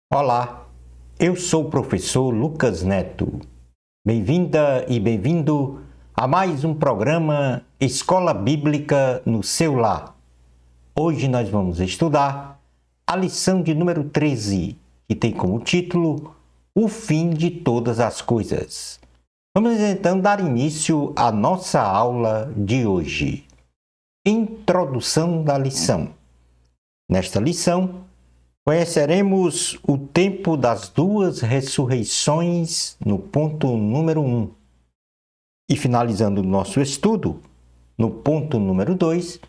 Olá, eu sou o professor Lucas Neto. Bem-vinda e bem-vindo a mais um programa Escola Bíblica no seu lar. Hoje nós vamos estudar a lição de número 13, que tem como título O Fim de Todas as Coisas. Vamos então dar início à nossa aula de hoje. Introdução da lição. Nesta lição, conheceremos o tempo das duas ressurreições no ponto número 1. E finalizando o nosso estudo, no ponto número 2,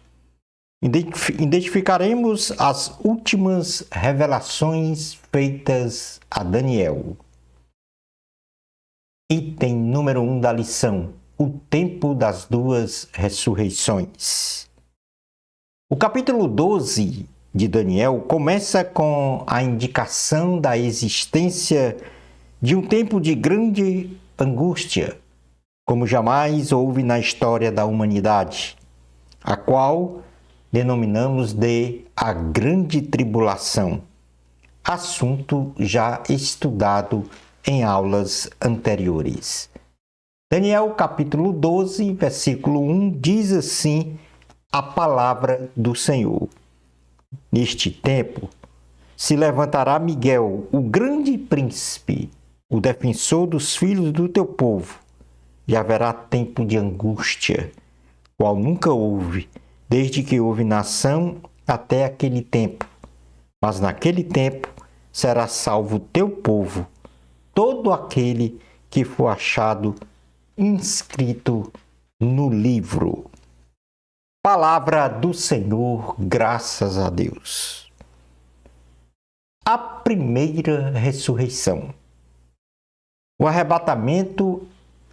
identificaremos as últimas revelações feitas a Daniel. Item número 1 da lição: o tempo das duas ressurreições. O capítulo 12 de Daniel começa com a indicação da existência de um tempo de grande angústia, como jamais houve na história da humanidade, a qual denominamos de a Grande Tribulação, assunto já estudado em aulas anteriores. Daniel capítulo 12, versículo 1, diz assim a palavra do Senhor: Neste tempo, se levantará Miguel, o grande príncipe, o defensor dos filhos do teu povo, e haverá tempo de angústia, qual nunca houve, desde que houve nação até aquele tempo. Mas naquele tempo será salvo o teu povo, todo aquele que for achado inscrito no livro. Palavra do Senhor, graças a Deus. A primeira ressurreição. O arrebatamento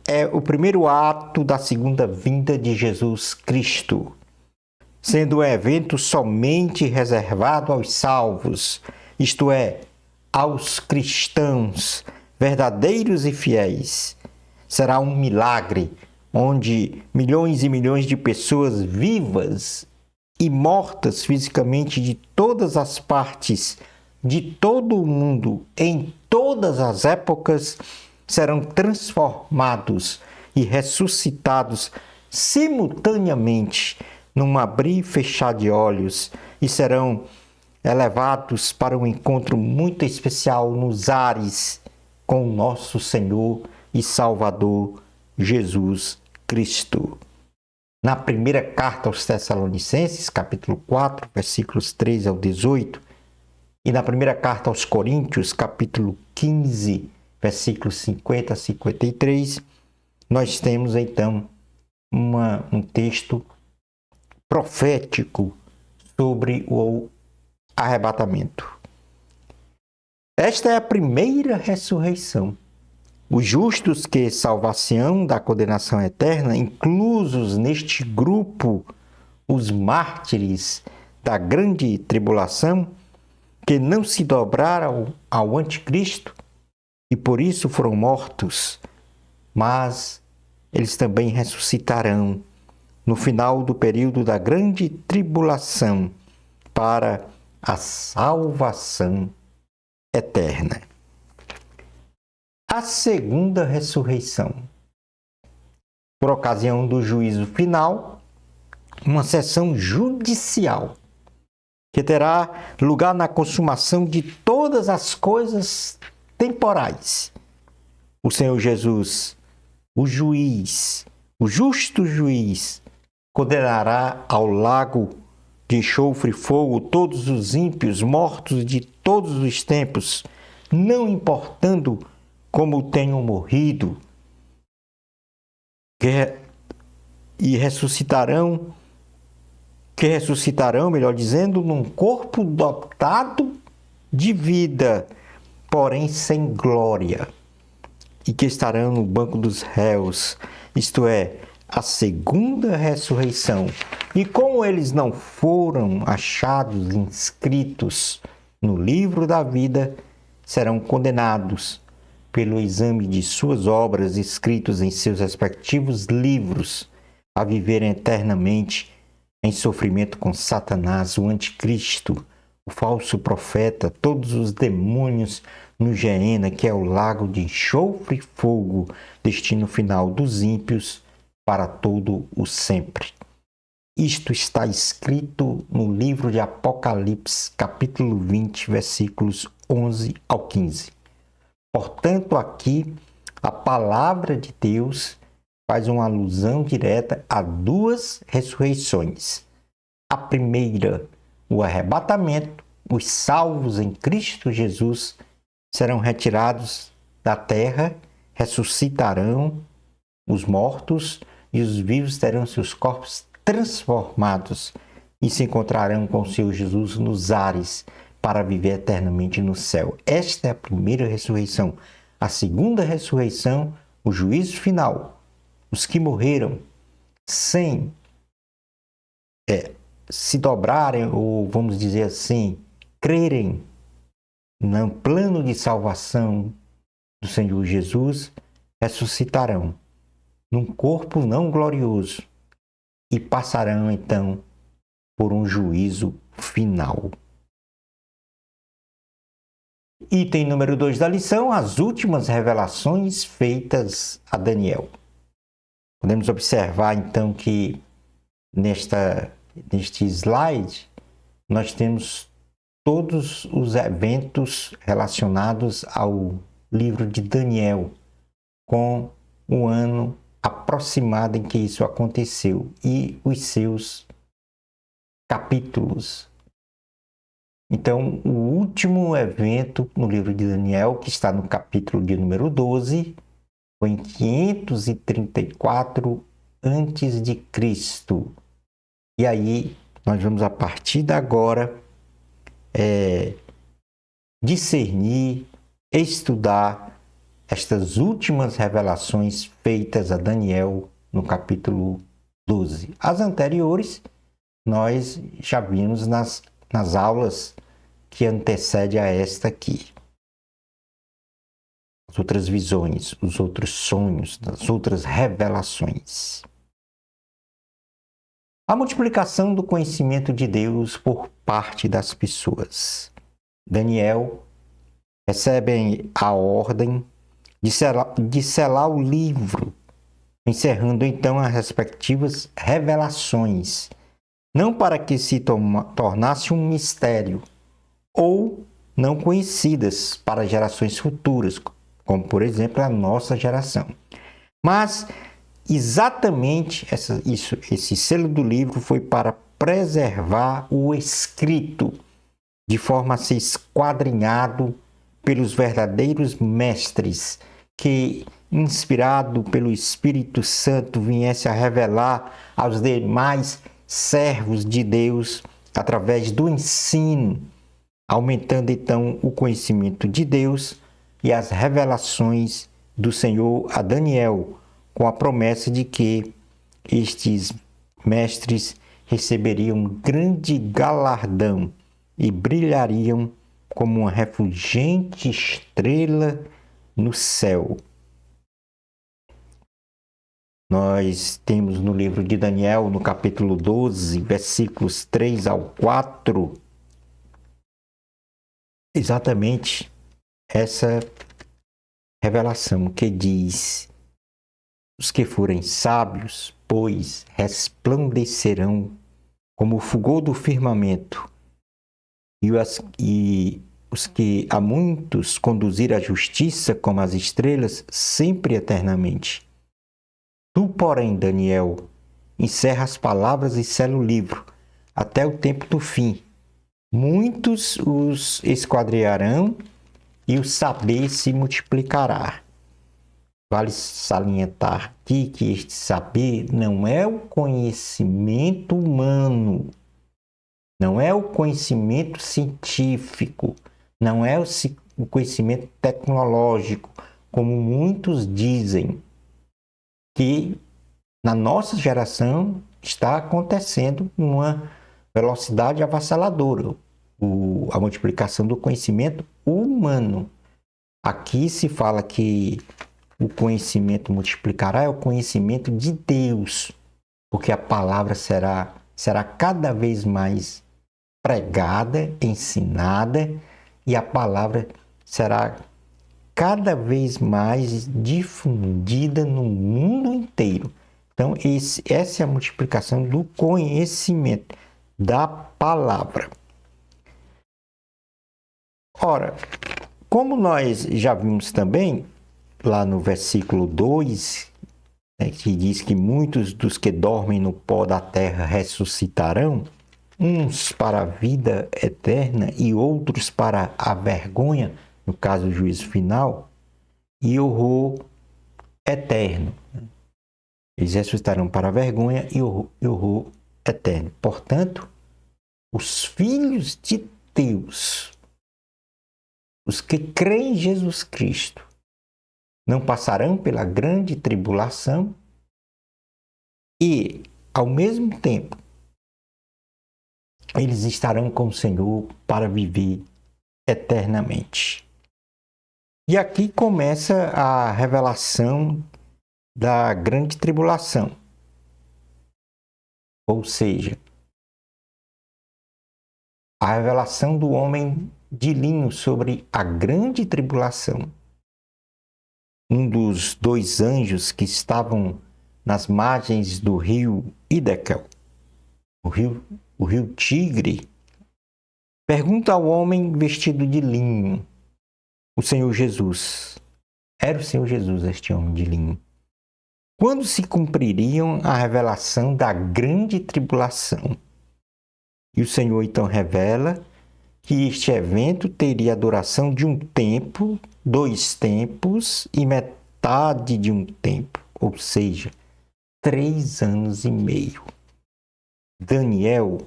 é o primeiro ato da segunda vinda de Jesus Cristo, sendo um evento somente reservado aos salvos, isto é, aos cristãos verdadeiros e fiéis. Será um milagre onde milhões e milhões de pessoas vivas e mortas fisicamente de todas as partes, de todo o mundo, em todas as épocas, serão transformados e ressuscitados simultaneamente num abrir e fechar de olhos e serão elevados para um encontro muito especial nos ares com o nosso Senhor e Salvador Jesus Cristo. Na primeira carta aos Tessalonicenses, capítulo 4, versículos 3 ao 18, e na primeira carta aos Coríntios, capítulo 15, versículos 50 a 53, nós temos então um texto profético sobre o arrebatamento. Esta é a primeira ressurreição. Os justos que salvar-se-ão da condenação eterna, inclusos neste grupo os mártires da grande tribulação, que não se dobraram ao anticristo e por isso foram mortos, mas eles também ressuscitarão no final do período da grande tribulação para a salvação eterna. A segunda ressurreição. Por ocasião do juízo final, uma sessão judicial que terá lugar na consumação de todas as coisas temporais. O Senhor Jesus, o juiz, o justo juiz, condenará ao lago de enxofre e fogo todos os ímpios mortos de todos os tempos, não importando como tenham morrido, que ressuscitarão, melhor dizendo, num corpo dotado de vida, porém sem glória, e que estarão no banco dos réus, isto é, a segunda ressurreição. E como eles não foram achados inscritos no livro da vida, serão condenados pelo exame de suas obras escritos em seus respectivos livros, a viverem eternamente em sofrimento com Satanás, o anticristo, o falso profeta, todos os demônios no Geena, que é o lago de enxofre e fogo, destino final dos ímpios para todo o sempre. Isto está escrito no livro de Apocalipse, capítulo 20, versículos 11 ao 15. Portanto, aqui a palavra de Deus faz uma alusão direta a duas ressurreições. A primeira, o arrebatamento, os salvos em Cristo Jesus serão retirados da terra, ressuscitarão, os mortos e os vivos terão seus corpos transformados e se encontrarão com o Senhor Jesus nos ares para viver eternamente no céu. Esta é a primeira ressurreição. A segunda ressurreição, o juízo final. Os que morreram sem se dobrarem, ou vamos dizer assim, crerem no plano de salvação do Senhor Jesus, ressuscitarão num corpo não glorioso e passarão então por um juízo final. Item número 2 da lição, as últimas revelações feitas a Daniel. Podemos observar então que neste slide nós temos todos os eventos relacionados ao livro de Daniel, com o ano aproximado em que isso aconteceu e os seus capítulos. Então, o último evento no livro de Daniel, que está no capítulo de número 12, foi em 534 a.C. E aí, nós vamos, a partir de agora, discernir, estudar estas últimas revelações feitas a Daniel no capítulo 12. As anteriores, nós já vimos nas aulas que antecedem a esta aqui. As outras visões, os outros sonhos, as outras revelações. A multiplicação do conhecimento de Deus por parte das pessoas. Daniel recebe a ordem de selar o livro, encerrando então as respectivas revelações, não para que se tornasse um mistério, ou não conhecidas para gerações futuras, como por exemplo a nossa geração. Mas exatamente esse selo do livro foi para preservar o escrito, de forma a ser esquadrinhado pelos verdadeiros mestres, que, inspirado pelo Espírito Santo, viesse a revelar aos demais servos de Deus através do ensino, aumentando então o conhecimento de Deus e as revelações do Senhor a Daniel, com a promessa de que estes mestres receberiam um grande galardão e brilhariam como uma refulgente estrela no céu. Nós temos no livro de Daniel, no capítulo 12, versículos 3 ao 4, exatamente essa revelação que diz: os que forem sábios, pois, resplandecerão como o fulgor do firmamento, e os que a muitos conduzir à justiça como as estrelas, sempre e eternamente. Tu, porém, Daniel, encerra as palavras e sela o livro, até o tempo do fim. Muitos os esquadrearão e o saber se multiplicará. Vale salientar aqui que este saber não é o conhecimento humano, não é o conhecimento científico, não é o conhecimento tecnológico, como muitos dizem, que na nossa geração está acontecendo numa velocidade avassaladora, a multiplicação do conhecimento humano. Aqui se fala que o conhecimento multiplicará é o conhecimento de Deus, porque a palavra será cada vez mais pregada, ensinada, e a palavra será cada vez mais difundida no mundo inteiro. Então, essa é a multiplicação do conhecimento da palavra. Ora, como nós já vimos também, lá no versículo 2, que diz que muitos dos que dormem no pó da terra ressuscitarão, uns para a vida eterna e outros para a vergonha, no caso, o juízo final, e horror eterno. Eles ressuscitarão para a vergonha e horror eterno. Portanto, os filhos de Deus, os que creem em Jesus Cristo, não passarão pela grande tribulação e, ao mesmo tempo, eles estarão com o Senhor para viver eternamente. E aqui começa a revelação da grande tribulação. Ou seja, a revelação do homem de linho sobre a grande tribulação. Um dos dois anjos que estavam nas margens do rio Hiddekel, o rio Tigre, pergunta ao homem vestido de linho, o Senhor Jesus. Era o Senhor Jesus este homem de linho. Quando se cumpririam a revelação da grande tribulação? E o Senhor então revela que este evento teria a duração de um tempo, 2 tempos e metade de um tempo, ou seja, 3 anos e meio. Daniel,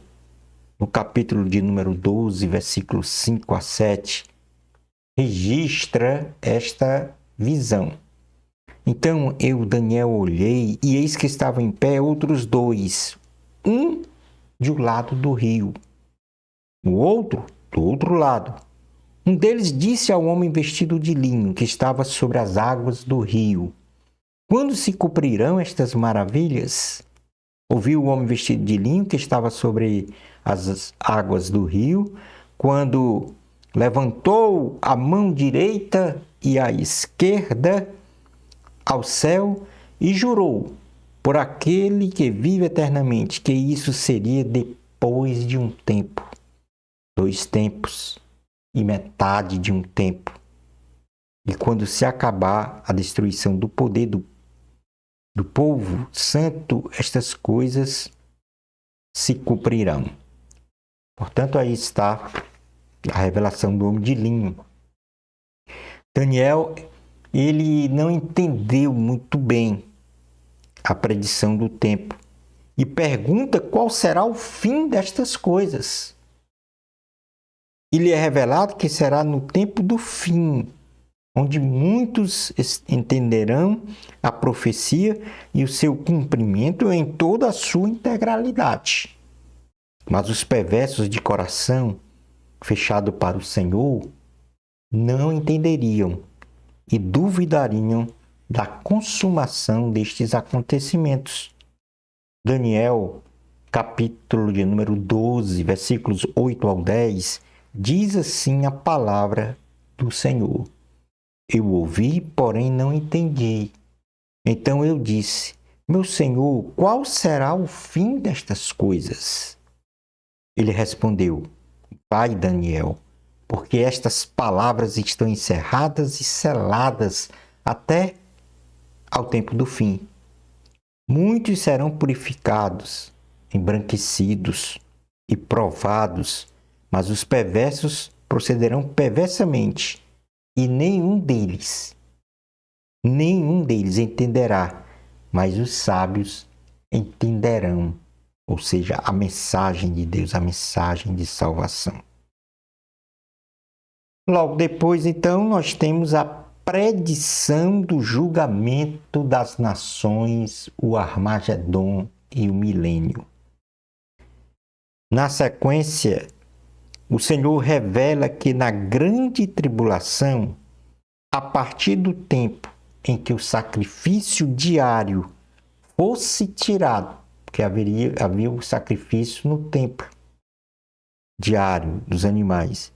no capítulo de número 12, versículos 5 a 7, registra esta visão. Então eu, Daniel, olhei, e eis que estavam em pé outros 2, um de um lado do rio, o outro do outro lado. Um deles disse ao homem vestido de linho, que estava sobre as águas do rio: quando se cumprirão estas maravilhas? Ouviu o homem vestido de linho, que estava sobre as águas do rio, quando levantou a mão direita e a esquerda ao céu e jurou por aquele que vive eternamente, que isso seria depois de um tempo, 2 tempos e metade de um tempo. E quando se acabar a destruição do poder do povo santo, estas coisas se cumprirão. Portanto, aí está a revelação do homem de linho. Daniel, ele não entendeu muito bem a predição do tempo e pergunta qual será o fim destas coisas. E lhe é revelado que será no tempo do fim, onde muitos entenderão a profecia e o seu cumprimento em toda a sua integralidade. Mas os perversos de coração, fechado para o Senhor, não entenderiam e duvidariam da consumação destes acontecimentos. Daniel, capítulo de número 12, versículos 8 ao 10, diz assim a palavra do Senhor: eu ouvi, porém não entendi. Então eu disse: meu Senhor, qual será o fim destas coisas? Ele respondeu: vai, Daniel, porque estas palavras estão encerradas e seladas até ao tempo do fim. Muitos serão purificados, embranquecidos e provados, mas os perversos procederão perversamente, e nenhum deles entenderá, mas os sábios entenderão, ou seja, a mensagem de Deus, a mensagem de salvação. Logo depois, então, nós temos a predição do julgamento das nações, o Armagedon e o milênio. Na sequência, o Senhor revela que na grande tribulação, a partir do tempo em que o sacrifício diário fosse tirado, porque havia o sacrifício no templo, diário dos animais,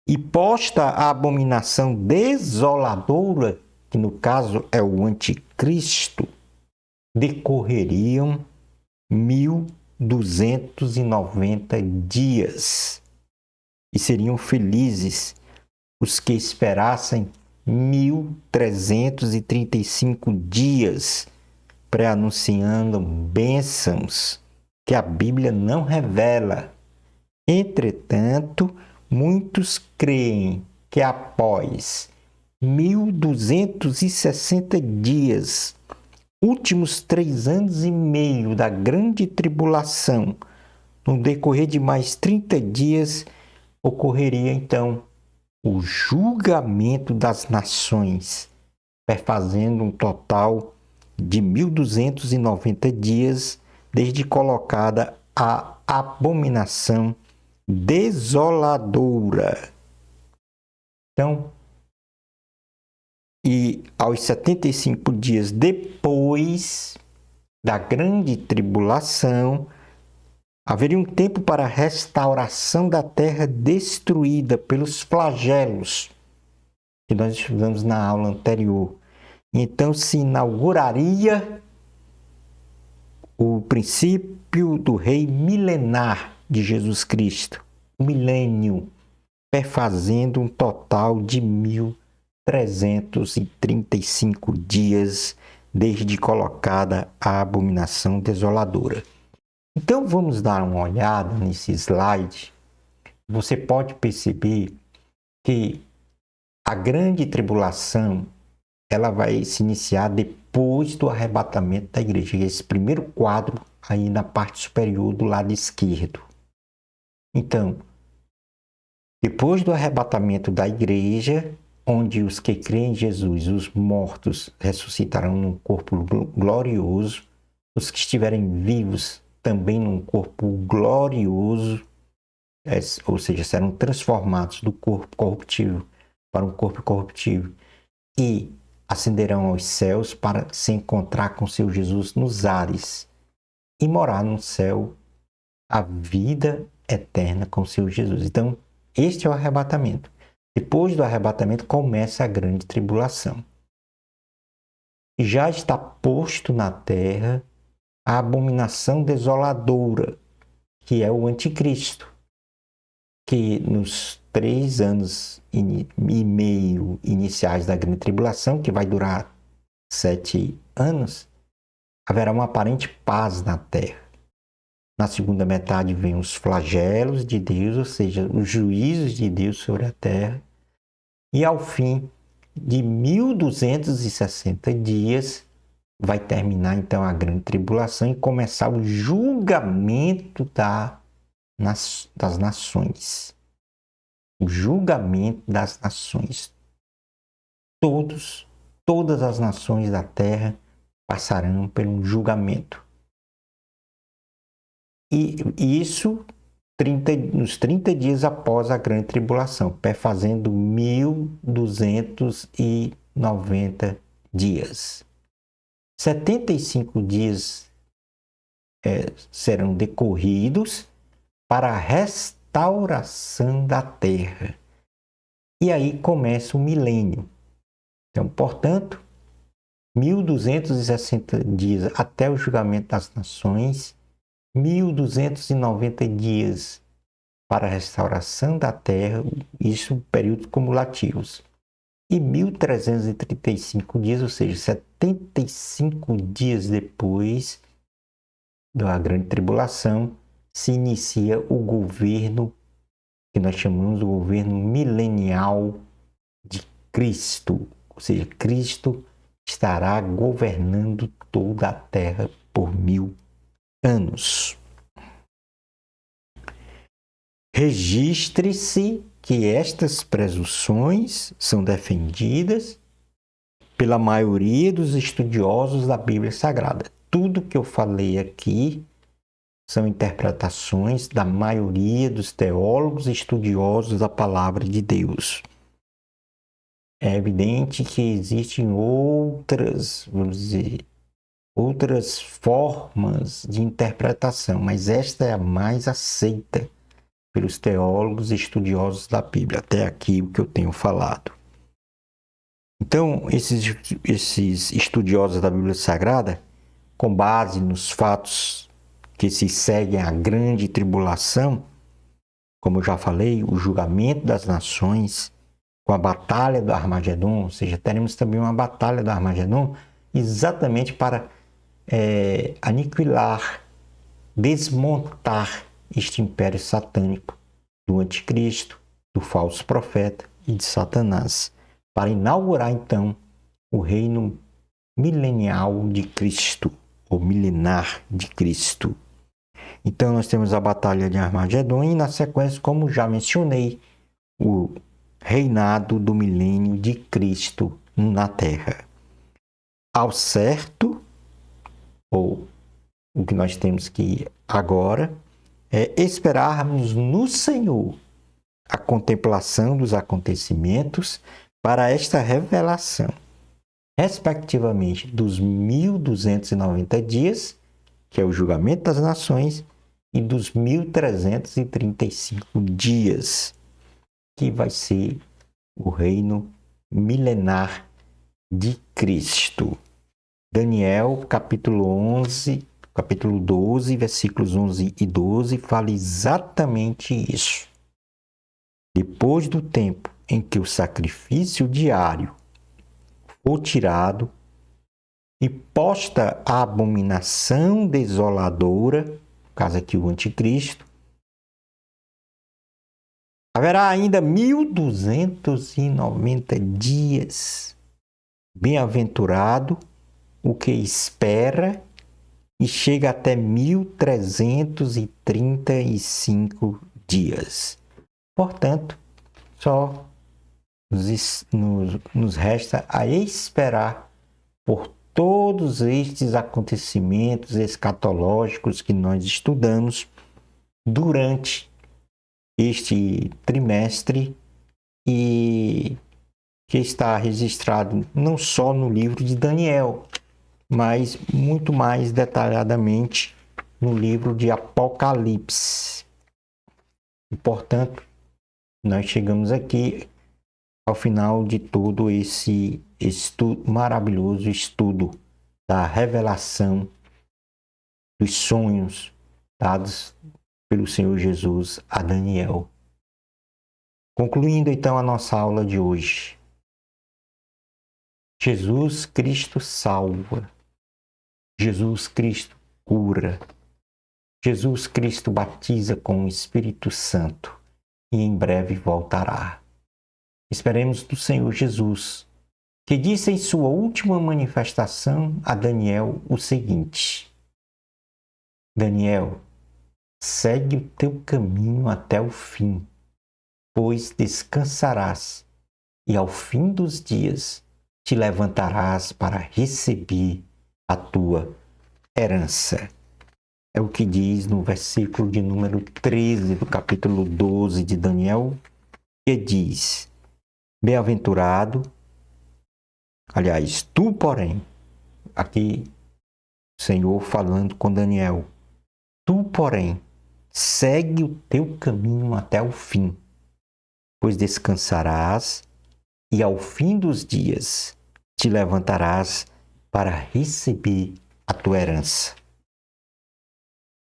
e posta a abominação desoladora, que no caso é o anticristo, decorreriam 1290 dias. E seriam felizes os que esperassem 1335 dias, pré-anunciando bênçãos que a Bíblia não revela. Entretanto, muitos creem que após 1260 dias, últimos 3 anos e meio da grande tribulação, no decorrer de mais 30 dias, ocorreria então o julgamento das nações, perfazendo um total de 1290 dias desde colocada a abominação desoladora. Então, e aos 75 dias depois da grande tribulação, haveria um tempo para a restauração da terra destruída pelos flagelos, que nós estudamos na aula anterior. Então se inauguraria o princípio do rei milenar de Jesus Cristo, o milênio, perfazendo um total de 1335 dias desde colocada a abominação desoladora. Então vamos dar uma olhada nesse slide. Você pode perceber que a grande tribulação ela vai se iniciar depois do arrebatamento da igreja. Esse primeiro quadro aí na parte superior do lado esquerdo. Então, depois do arrebatamento da igreja, onde os que creem em Jesus, os mortos, ressuscitarão num corpo glorioso, os que estiverem vivos também num corpo glorioso, ou seja, serão transformados do corpo corruptível para um corpo corruptível e ascenderão aos céus para se encontrar com seu Jesus nos ares e morar no céu a vida eterna com seu Jesus. Então, este é o arrebatamento. Depois do arrebatamento começa a grande tribulação. E já está posto na terra a abominação desoladora, que é o anticristo, que nos 3 anos e meio iniciais da grande tribulação, que vai durar 7 anos, haverá uma aparente paz na terra. Na segunda metade vem os flagelos de Deus, ou seja, os juízos de Deus sobre a terra. E ao fim de 1260 dias, vai terminar então a grande tribulação e começar o julgamento das nações. O julgamento das nações. Todas as nações da terra passarão por um julgamento. E isso nos 30 dias após a grande tribulação, perfazendo 1290 dias. 75 dias serão decorridos para a restauração da terra. E aí começa o milênio. Então, portanto, 1260 dias até o julgamento das nações, 1290 dias para a restauração da terra, isso períodos cumulativos. E 1335 dias, ou seja, 75 dias depois da grande tribulação, se inicia o governo que nós chamamos de governo milenial de Cristo. Ou seja, Cristo estará governando toda a terra por 1000 anos. Registre-se que estas presunções são defendidas pela maioria dos estudiosos da Bíblia Sagrada. Tudo que eu falei aqui são interpretações da maioria dos teólogos e estudiosos da Palavra de Deus. É evidente que existem outras formas de interpretação, mas esta é a mais aceita pelos teólogos e estudiosos da Bíblia. Até aqui o que eu tenho falado. Então, esses estudiosos da Bíblia Sagrada, com base nos fatos que se seguem à grande tribulação, como eu já falei, o julgamento das nações, com a batalha do Armagedon, ou seja, teremos também uma batalha do Armagedon, exatamente para aniquilar, desmontar este império satânico do anticristo, do falso profeta e de Satanás, para inaugurar então o reino milenial de Cristo, ou milenar de Cristo. Então nós temos a batalha de Armagedon e na sequência, como já mencionei, o reinado do milênio de Cristo na Terra. Ao certo, ou o que nós temos que agora é esperarmos no Senhor a contemplação dos acontecimentos para esta revelação, respectivamente dos 1290 dias, que é o julgamento das nações, e dos 1335 dias, que vai ser o reino milenar de Cristo. Daniel, capítulo 12, versículos 11 e 12, fala exatamente isso. Depois do tempo em que o sacrifício diário for tirado e posta a abominação desoladora, no caso aqui o anticristo, haverá ainda 1290 dias. Bem-aventurado o que espera e chega até 1335 dias. Portanto, só nos resta a esperar por todos estes acontecimentos escatológicos que nós estudamos durante este trimestre e que está registrado não só no livro de Daniel, mas muito mais detalhadamente no livro de Apocalipse. E, portanto, nós chegamos aqui ao final de todo esse maravilhoso estudo da revelação dos sonhos dados pelo Senhor Jesus a Daniel. Concluindo então a nossa aula de hoje. Jesus Cristo salva. Jesus Cristo cura. Jesus Cristo batiza com o Espírito Santo e em breve voltará. Esperemos do Senhor Jesus, que disse em sua última manifestação a Daniel o seguinte: Daniel, segue o teu caminho até o fim, pois descansarás e ao fim dos dias te levantarás para receber a tua herança. É o que diz no versículo de número 13 do capítulo 12 de Daniel, que diz: Bem-aventurado, aliás, tu, porém, aqui o Senhor falando com Daniel, tu, porém, segue o teu caminho até o fim, pois descansarás e ao fim dos dias te levantarás para receber a tua herança.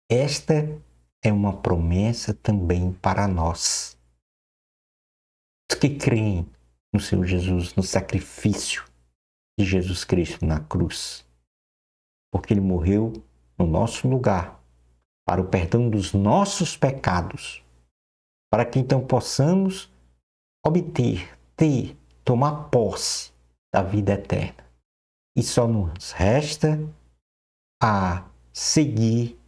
Esta é uma promessa também para nós, os que creem no Senhor Jesus, no sacrifício de Jesus Cristo na cruz, porque Ele morreu no nosso lugar, para o perdão dos nossos pecados, para que então possamos obter, tomar posse da vida eterna. E só nos resta a seguir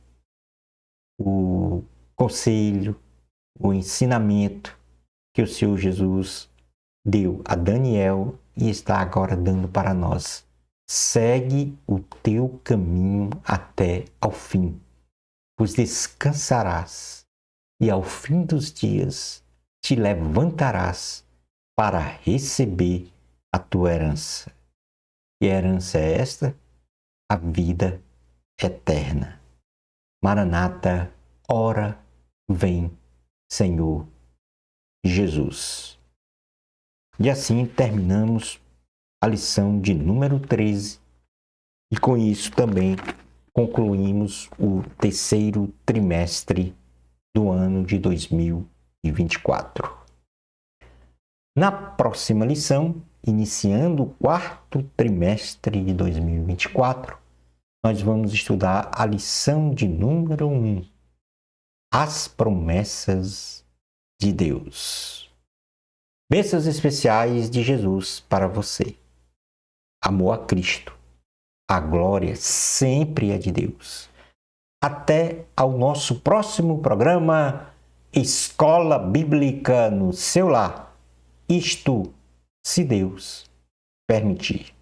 o conselho, o ensinamento que o Senhor Jesus deu a Daniel e está agora dando para nós. Segue o teu caminho até ao fim, pois descansarás e ao fim dos dias te levantarás para receber a tua herança. E a herança é esta? A vida eterna. Maranata, ora, vem, Senhor Jesus. E assim terminamos a lição de número 13 e com isso também concluímos o terceiro trimestre do ano de 2024. Na próxima lição, iniciando o quarto trimestre de 2024, nós vamos estudar a lição de número 1, as promessas de Deus. Bênçãos especiais de Jesus para você. Amor a Cristo. A glória sempre é de Deus. Até ao nosso próximo programa Escola Bíblica no seu lar. Isto, se Deus permitir.